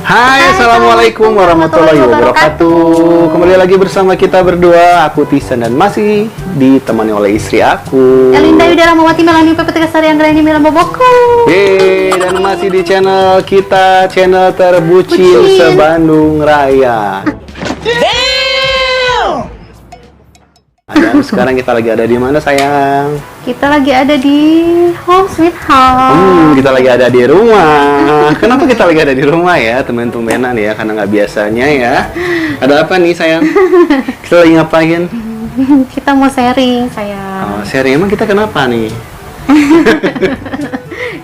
Hai, Assalamualaikum warahmatullahi wabarakatuh. Kembali lagi bersama kita berdua, aku Tisan dan masih ditemani oleh istri aku Elinda Yudara Mawati Melani PPT Kesari Anggreni Milam Boboku. Dan masih di channel kita, channel terbucin se-Bandung Raya. Dan sekarang kita lagi ada di mana, sayang? Kita lagi ada di Home Sweet Home. Kita lagi ada di rumah. Kenapa kita lagi ada di rumah ya, teman-temanan ya? Karena nggak biasanya ya. Ada apa nih, sayang? Kita lagi ngapain? Kita mau sharing, sayang. Oh, sharing. Emang kita kenapa nih?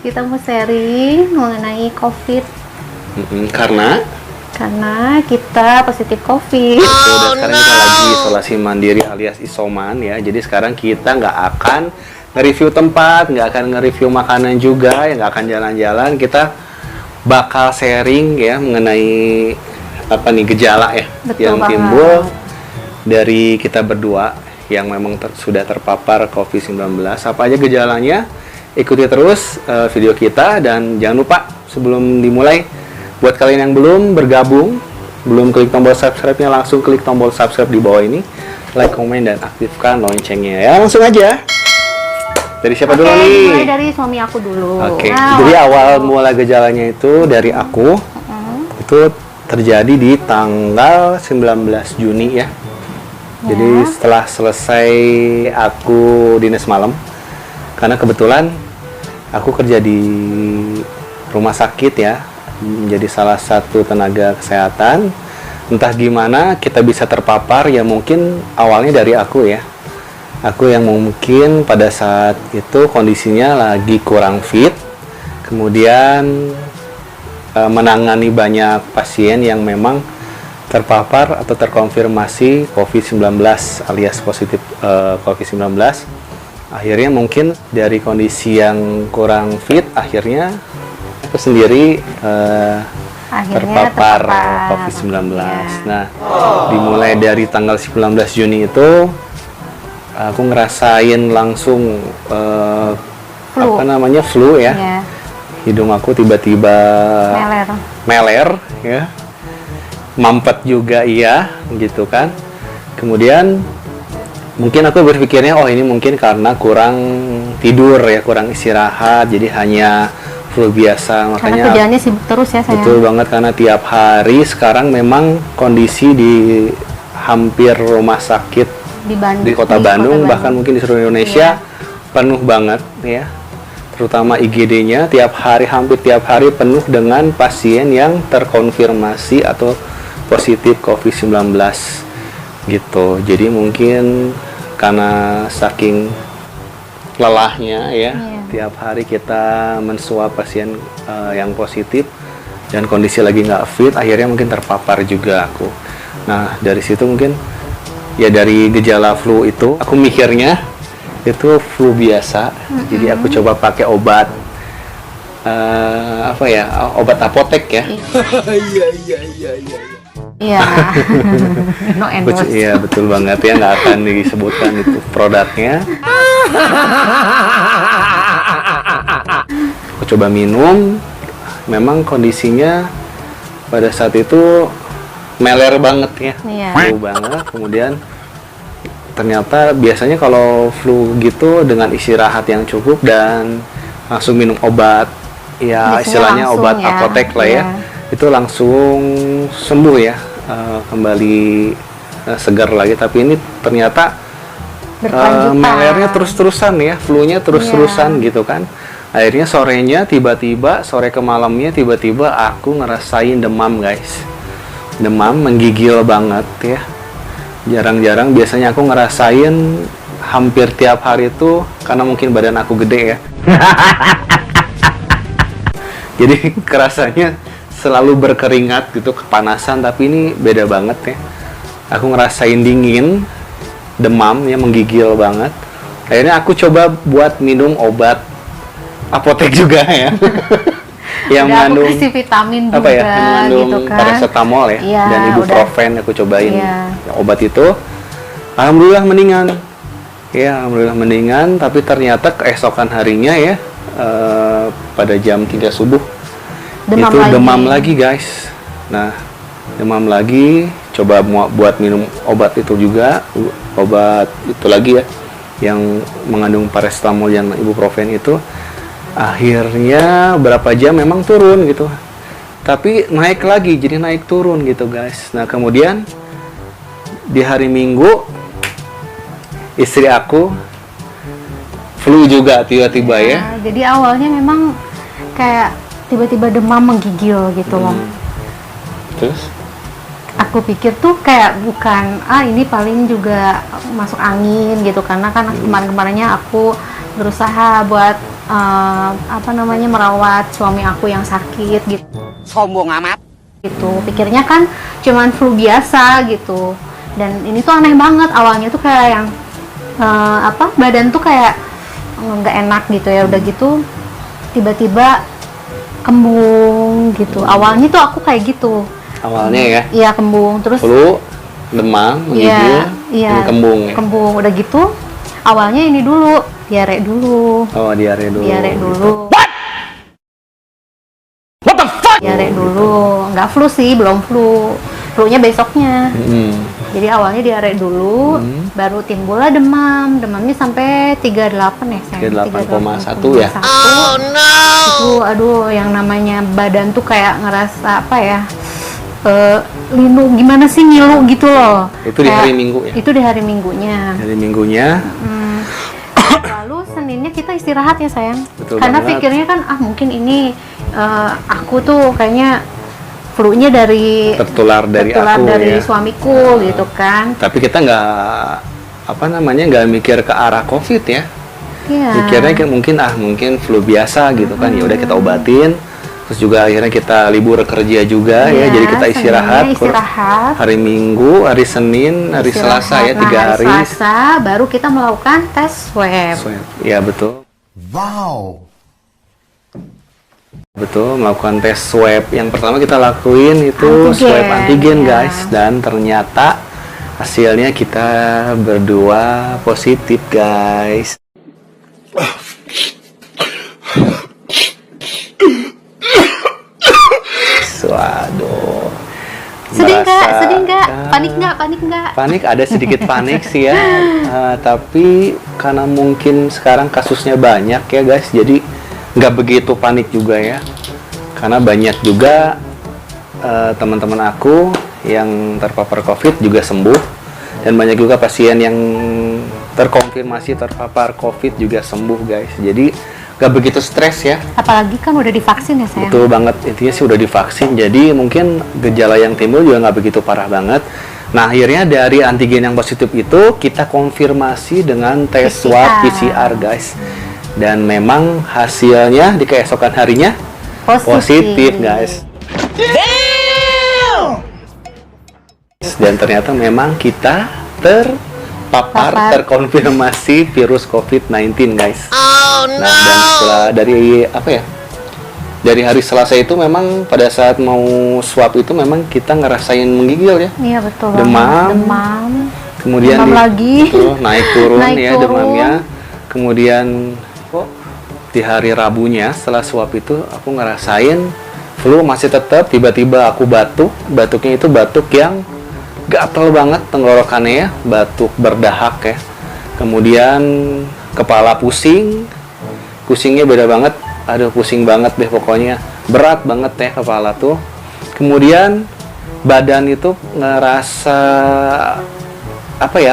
Kita mau sharing mengenai COVID. Karena kita positif COVID. Udah sekarang kita lagi isolasi mandiri alias isoman ya. Jadi sekarang kita nggak akan nge-review tempat, nggak akan nge-review makanan juga, ya nggak akan jalan-jalan. Kita bakal sharing ya mengenai apa nih gejala ya. Betul yang banget. timbul dari kita berdua yang memang sudah terpapar COVID-19. Apa aja gejalanya? Ikuti terus video kita dan jangan lupa sebelum dimulai, buat kalian yang belum bergabung, belum klik tombol subscribe-nya, langsung klik tombol subscribe di bawah ini, like, komen, dan aktifkan loncengnya ya. Langsung aja. Dari siapa dulu nih? Mulai dari suami aku dulu. Jadi awal mula gejalanya itu dari aku, itu terjadi di tanggal 19 Juni ya. Jadi setelah selesai aku dinas malam, karena kebetulan aku kerja di rumah sakit ya, menjadi salah satu tenaga kesehatan. Entah gimana kita bisa terpapar, ya mungkin awalnya dari aku ya. Aku yang mungkin pada saat itu kondisinya lagi kurang fit, kemudian menangani banyak pasien yang memang terpapar atau terkonfirmasi COVID-19 alias positif COVID-19. Akhirnya mungkin dari kondisi yang kurang fit, akhirnya aku sendiri terpapar COVID-19. Nah, dimulai dari tanggal 19 Juni itu aku ngerasain langsung flu ya. Hidung aku tiba-tiba meler ya. Mampet juga iya gitu kan. Kemudian mungkin aku berpikirnya ini mungkin karena kurang tidur ya, kurang istirahat, jadi hanya flu biasa. Makanya karena kerjaannya sibuk terus ya, sayang. Betul banget, karena tiap hari sekarang memang kondisi di hampir rumah sakit di kota Bandung, bahkan mungkin di seluruh Indonesia penuh banget ya. Terutama IGD-nya hampir tiap hari penuh dengan pasien yang terkonfirmasi atau positif COVID-19 gitu. Jadi mungkin karena saking lelahnya ya, tiap hari kita mensuap pasien yang positif dan kondisi lagi nggak fit, akhirnya mungkin terpapar juga aku. Nah, dari situ mungkin ya, dari gejala flu itu aku mikirnya itu flu biasa. Jadi aku coba pakai obat obat apotek ya. Iya. No endorse. Iya, betul banget ya, nggak akan disebutkan itu produknya. Aku coba minum, memang kondisinya pada saat itu meler banget ya, flu banget. Kemudian ternyata biasanya kalau flu gitu dengan istirahat yang cukup dan langsung minum obat, ya istilahnya obat apotek lah ya, itu langsung sembuh ya, kembali segar lagi. Tapi ini ternyata melernya terus-terusan ya, flu-nya terus-terusan gitu kan. Akhirnya sore ke malamnya tiba-tiba aku ngerasain demam, guys. Demam menggigil banget ya. Jarang-jarang biasanya aku ngerasain hampir tiap hari itu, karena mungkin badan aku gede ya. Jadi kerasanya selalu berkeringat gitu, kepanasan, tapi ini beda banget ya. Aku ngerasain dingin, demam ya, menggigil banget. Akhirnya aku coba buat minum obat apotek juga ya. Yang mengandung vitamin juga, mengandung gitu kan, paracetamol ya, dan ibuprofen. Aku cobain obat itu, alhamdulillah mendingan ya, alhamdulillah mendingan. Tapi ternyata keesokan harinya ya, pada jam 3 subuh demam lagi guys. Nah, demam lagi, coba buat minum obat itu juga, obat itu lagi ya, yang mengandung paracetamol yang ibuprofen itu. Akhirnya berapa jam memang turun gitu, tapi naik lagi, jadi naik turun gitu guys. Nah kemudian di hari Minggu istri aku flu juga tiba-tiba ya. Jadi awalnya memang kayak tiba-tiba demam menggigil gitu loh. Terus Aku pikir tuh kayak bukan ini paling juga masuk angin gitu, karena kan kemarin-kemarinnya aku berusaha buat merawat suami aku yang sakit gitu. Sombong amat. Gitu. Pikirnya kan cuman flu biasa gitu. Dan ini tuh aneh banget, awalnya tuh kayak yang badan tuh kayak nggak enak gitu ya, udah gitu tiba-tiba kembung gitu. Awalnya tuh aku kayak gitu. awalnya ya, Iya, kembung, terus flu, demam, menggigil, iya, dan kembung ya. kembung. Udah gitu awalnya ini dulu, diare dulu. Oh, diare dulu. Diare dulu. What the fuck? Diare dulu. Nggak flu sih, belum flu. Flu-nya besoknya. Jadi awalnya diare dulu, baru timbullah demam. Demamnya sampai 38 ya, sayang. 38,1 ya. Oh no. Itu aduh, yang namanya badan tuh kayak ngerasa apa ya? Linu gimana sih, ngilu gitu loh. Itu di Kayak- hari Minggu ya? Itu di hari Minggunya. Hari Minggunya, Lalu Seninnya kita istirahat ya sayang. Betul Karena banget. pikirnya kan mungkin ini aku tuh kayaknya flu-nya dari tertular dari aku dari ya. suamiku gitu kan. Tapi kita nggak mikir ke arah COVID ya. Iya. Mikirnya mungkin flu biasa gitu kan. Ya udah kita obatin. Terus juga akhirnya kita libur kerja juga ya. Jadi kita istirahat. Seninnya istirahat. Hari Minggu, hari Senin, hari Selasa ya, Istirahat. 3 Nah, hari. Selasa baru kita melakukan tes swab. Swab. Ya betul. Wow. Betul, melakukan tes swab. Yang pertama kita lakuin itu Antigen, swab antigen ya. guys. Dan ternyata hasilnya kita berdua positif guys. Waduh. Sedih nggak? Merasa- Sedih nggak? Panik nggak? Panik nggak? Panik, ada sedikit panik sih ya. Tapi karena mungkin sekarang kasusnya banyak ya guys, jadi nggak begitu panik juga ya. Karena banyak juga teman-teman aku yang terpapar COVID juga sembuh, dan banyak juga pasien yang terkonfirmasi terpapar COVID juga sembuh guys. Jadi nggak begitu stres ya. Apalagi kan udah divaksin ya sayang. Betul banget, intinya sih udah divaksin, jadi mungkin gejala yang timbul juga nggak begitu parah banget. Nah akhirnya dari antigen yang positif itu kita konfirmasi dengan tes swab PCR guys, dan memang hasilnya di keesokan harinya positif guys. Dan ternyata memang kita terpapar, terkonfirmasi virus COVID-19 guys. Nah, dan setelah dari hari Selasa itu memang pada saat mau swab itu memang kita ngerasain menggigil ya. Iya betul. Demam. Demam. Kemudian Demam lagi. betul, naik turun Naik ya turun. demamnya. Kemudian di hari Rabunya setelah swab itu aku ngerasain flu masih tetap, tiba-tiba aku batuknya itu batuk yang gatal banget tenggorokannya ya, batuk berdahak ya. Kemudian kepala pusingnya beda banget, aduh pusing banget deh pokoknya, berat banget ya kepala tuh. Kemudian badan itu ngerasa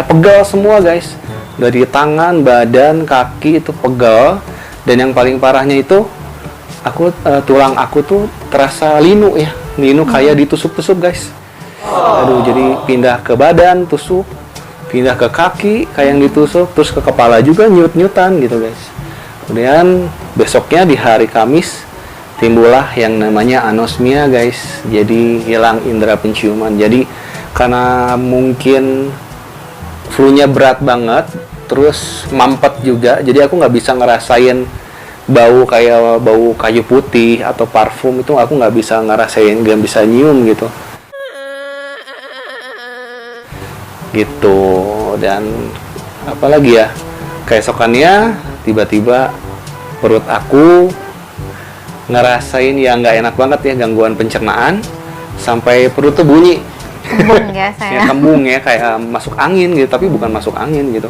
pegal semua guys, dari tangan, badan, kaki itu pegal. Dan yang paling parahnya itu tulang aku tuh terasa linu kayak ditusuk-tusuk guys. Aduh, jadi pindah ke badan tusuk, pindah ke kaki kayak yang ditusuk, terus ke kepala juga nyut-nyutan gitu guys. Kemudian besoknya di hari Kamis timbullah yang namanya anosmia guys, jadi hilang indera penciuman. Jadi karena mungkin flu-nya berat banget, terus mampet juga, jadi aku nggak bisa ngerasain bau kayu putih atau parfum, itu aku nggak bisa ngerasain, nggak bisa nyium gitu. Dan apalagi ya, keesokannya tiba-tiba perut aku ngerasain ya nggak enak banget ya, gangguan pencernaan. sampai perut tuh bunyi. Kembung ya Ya saya. kembung ya, kayak masuk angin gitu, tapi bukan masuk angin gitu.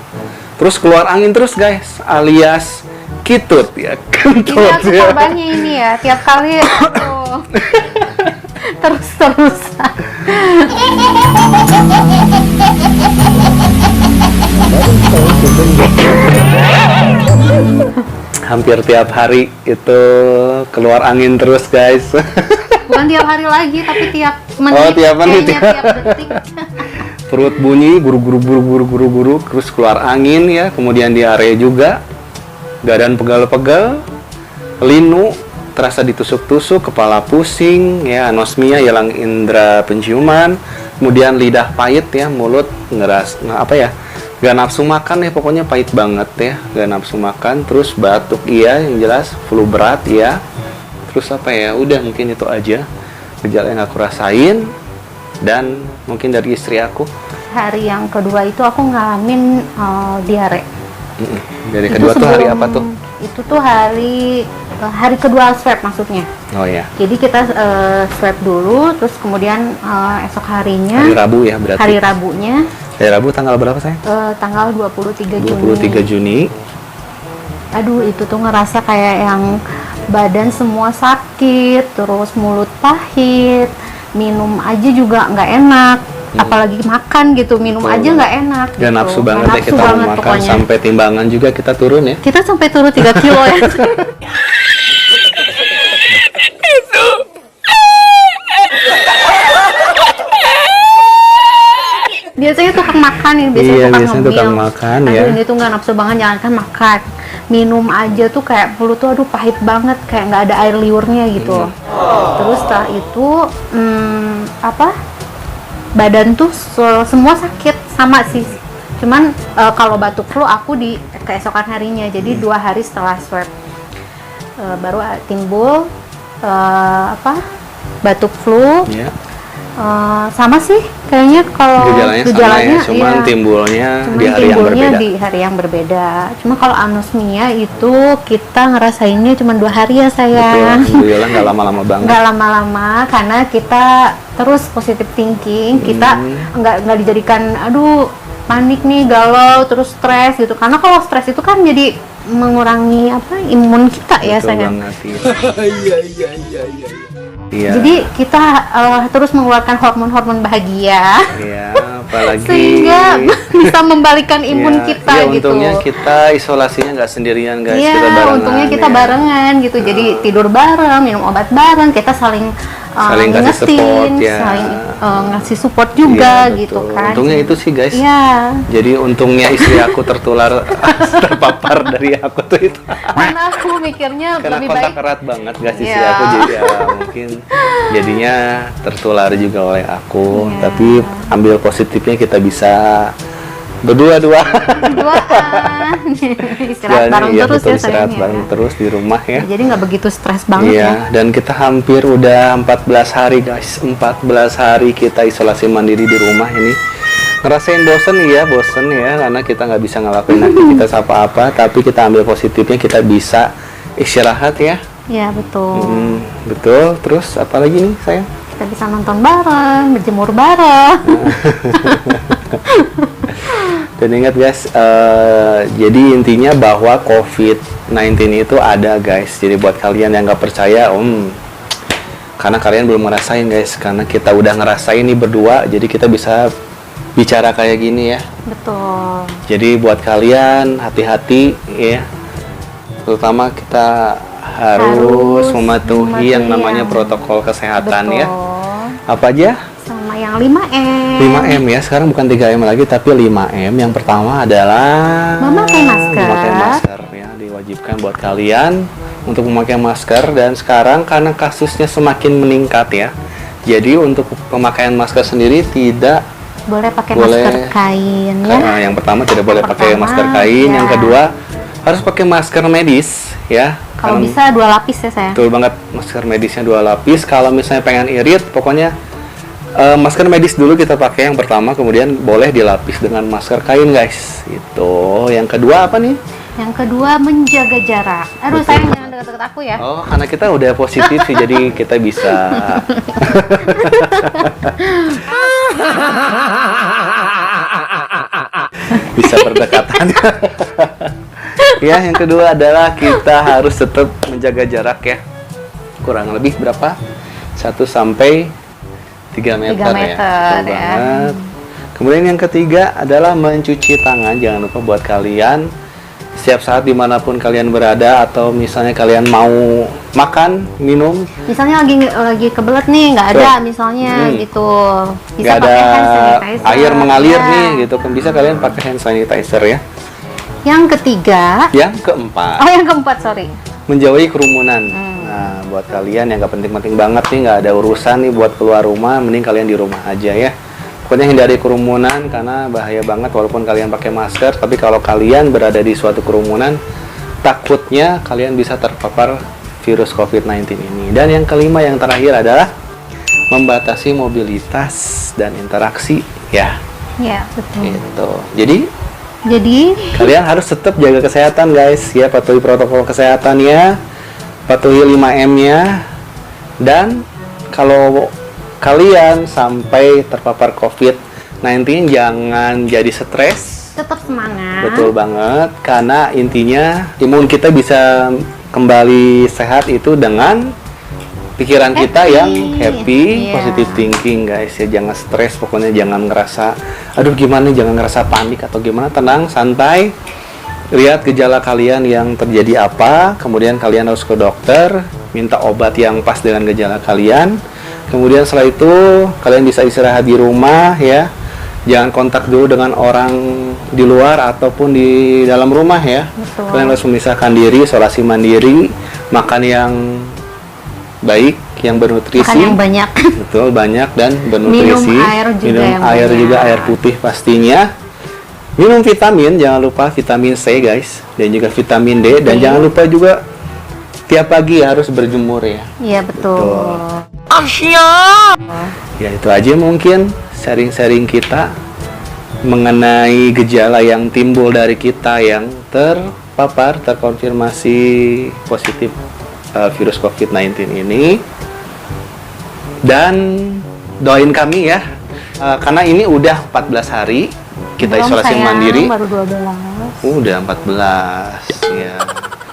Terus keluar angin terus guys, alias kitut ya, Ini kentut aku ya. korbannya ini ya, tiap kali aduh. Terus-terusan. Hampir tiap hari itu keluar angin terus guys. Bukan tiap hari lagi, tapi tiap menit. Oh, tiap menit kayaknya, ya. tiap detik. Perut bunyi, guru-guru, terus keluar angin ya, kemudian diare juga, badan pegal-pegal, linu, terasa ditusuk-tusuk, kepala pusing, ya, anosmia, hilang indera penciuman, kemudian lidah pahit ya, mulut gak nafsu makan ya, pokoknya pahit banget ya, gak nafsu makan, terus batuk iya, yang jelas, flu berat ya, terus udah mungkin itu aja gejala yang aku rasain. Dan mungkin dari istri aku. Hari yang kedua itu aku ngalamin diare. Dari Itu kedua tuh hari sebelum- apa tuh? Itu tuh hari kedua swab maksudnya. Oh ya, Jadi kita swab dulu, terus kemudian esok harinya, hari Rabu ya berarti. hari Rabunya, Hari Rabu tanggal berapa sayang? tanggal 23 Juni. 23 Juni. Aduh, itu tuh ngerasa kayak yang badan semua sakit, terus mulut pahit, minum aja juga nggak enak, apalagi makan gitu, minum Betul aja nggak enak. Dan gitu. nafsu banget Nggak ya kita nafsu mau banget makan, pokoknya. sampai timbangan juga kita turun ya. Kita sampai turun 3 kilo ya. Biasanya tukang makan ini, biasanya Iya, tukang biasanya ngemil. tukang makan, Aduh, ya. ini tuh nggak nafsu banget, jangankan makan. Minum aja tuh kayak mulut tuh aduh pahit banget, kayak nggak ada air liurnya gitu. Terus setelah itu badan tuh semua sakit sama sih. Cuman kalau batuk flu aku di keesokan harinya, jadi 2 hari setelah swab baru timbul batuk flu. Ya. Sama sih kayaknya kalau Gejalanya sama ya, cuman iya. timbulnya Cuman di hari yang timbulnya berbeda. di hari yang berbeda. Cuma kalau anosmia itu kita ngerasainnya cuma 2 hari ya Betul, sayang. alhamdulillah nggak lama-lama banget. Nggak lama-lama karena kita terus positive thinking, kita nggak dijadikan aduh panik nih, galau, terus stres gitu. Karena kalau stres itu kan jadi mengurangi imun kita ya Betul sayang. banget, iya. Iya. Jadi kita terus mengeluarkan hormon-hormon bahagia. Iya, apalagi Sehingga bisa membalikan imun Iya, kita iya, gitu. untungnya kita isolasinya nggak sendirian guys, Iya, kita barengan. untungnya kita ya. barengan gitu. Jadi tidur bareng, minum obat bareng, kita saling Saling kasih ngingetin, support, ya. saling ngasih support juga Iya, gitu betul. kan. Untungnya itu sih guys. Iya. Jadi untungnya istri aku terpapar dari aku tuh itu. Karena aku mikirnya Karena lebih kontak baik. erat banget guys istri Iya. aku, jadi ya mungkin jadinya tertular juga oleh aku. Iya. Tapi ambil positifnya kita bisa berdua-dua. Berduaan. Istirahat Soalnya, bareng iya, terus betul, ya istirahat sayang bareng ya. terus di rumah ya. Jadi nggak begitu stres banget Iya, ya. dan kita hampir udah 14 hari guys, 14 hari kita isolasi mandiri di rumah ini. Ngerasain bosen ya, karena kita nggak bisa ngelakuin aktivitas apa-apa, tapi kita ambil positifnya, kita bisa istirahat ya. Iya betul. Betul, terus apa lagi nih sayang? Kita bisa nonton bareng, berjemur bareng. Dan ingat guys, jadi intinya bahwa COVID-19 itu ada guys. Jadi buat kalian yang nggak percaya, karena kalian belum ngerasain guys, karena kita udah ngerasain nih berdua, jadi kita bisa bicara kayak gini ya. Betul. Jadi buat kalian hati-hati ya, terutama kita harus mematuhi yang namanya protokol kesehatan ya. Betul. Apa aja? Sama yang 5M. 5M ya, sekarang bukan 3M lagi tapi 5M. Yang pertama adalah Memakai masker. Memakai masker ya, diwajibkan buat kalian untuk memakai masker. Dan sekarang karena kasusnya semakin meningkat ya, jadi untuk pemakaian masker sendiri tidak Boleh pakai boleh, masker kain ya. yang pertama tidak boleh Yang pakai pertama, masker kain, ya. yang kedua harus pakai masker medis ya. Kalau Karena- bisa 2 lapis ya saya. Betul banget, masker medisnya 2 lapis. Kalau misalnya pengen irit, pokoknya masker medis dulu kita pakai yang pertama, kemudian boleh dilapis dengan masker kain guys. Itu. Yang kedua apa nih? Yang kedua, menjaga jarak. Aduh, sayang jangan dekat-dekat aku ya. Oh, karena kita udah positif sih, jadi kita bisa. Bisa berdekatan. Ya, yang kedua adalah kita harus tetap menjaga jarak ya. Kurang lebih berapa? 1 sampai 3 meter, 3 meter ya. Betul ya. banget. Kemudian yang ketiga adalah mencuci tangan. Jangan lupa buat kalian setiap saat dimanapun kalian berada, atau misalnya kalian mau makan, minum, Misalnya lagi kebelet nih, nggak ada misalnya gitu. Bisa nggak ada pakai hand sanitizer. air mengalir Ya. nih gitu kan, bisa kalian pakai hand sanitizer ya. Yang ketiga, Yang keempat, yang keempat, sorry. menjauhi kerumunan. Nah, buat kalian yang nggak penting-penting banget nih, nggak ada urusan nih buat keluar rumah, mending kalian di rumah aja ya. Pokoknya hindari kerumunan karena bahaya banget walaupun kalian pakai masker, tapi kalau kalian berada di suatu kerumunan, takutnya kalian bisa terpapar virus COVID-19 ini. Dan yang kelima, yang terakhir adalah membatasi mobilitas dan interaksi ya. Ya, betul. Gitu. Jadi Jadi, kalian harus tetap jaga kesehatan guys ya, patuhi protokol kesehatannya, patuhi 5M-nya, dan kalau kalian sampai terpapar COVID-19 jangan jadi stres. tetap semangat. Betul banget, karena intinya imun kita bisa kembali sehat itu dengan pikiran kita yang happy, Iya. positive thinking guys ya. Jangan stres, pokoknya jangan ngerasa aduh gimana, jangan ngerasa panik atau gimana. Tenang, santai, lihat gejala kalian yang terjadi apa, kemudian kalian harus ke dokter, minta obat yang pas dengan gejala kalian. Kemudian setelah itu kalian bisa istirahat di rumah ya. Jangan kontak dulu dengan orang di luar ataupun di dalam rumah ya. Betul. Kalian harus memisahkan diri, isolasi mandiri, makan yang baik, yang bernutrisi. Makan yang banyak. Betul, banyak dan bernutrisi. Minum air juga Minum yang air banyak. juga, air putih pastinya. Minum vitamin, jangan lupa vitamin C guys, dan juga vitamin D, dan jangan lupa juga tiap pagi harus berjemur ya. Iya, betul. Ya itu aja mungkin sharing-sharing kita mengenai gejala yang timbul dari kita yang terpapar, terkonfirmasi positif virus COVID-19 ini. Dan doain kami ya, karena ini udah 14 hari kita Belum, isolasi sayang, mandiri. baru 12. Udah 14 ya.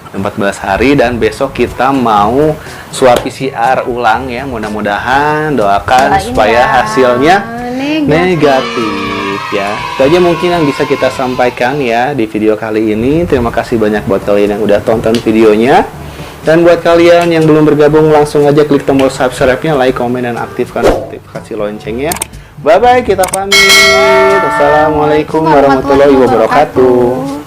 14 hari, dan besok kita mau swab PCR ulang ya. Mudah-mudahan, doakan Doain supaya ya. hasilnya Negatif. ya. Itu aja mungkin yang bisa kita sampaikan ya di video kali ini. Terima kasih banyak buat kalian yang udah tonton videonya. Dan buat kalian yang belum bergabung, langsung aja klik tombol subscribe-nya, like, komen, dan aktifkan notifikasi loncengnya. Bye-bye, kita pamit. Assalamualaikum warahmatullahi wabarakatuh.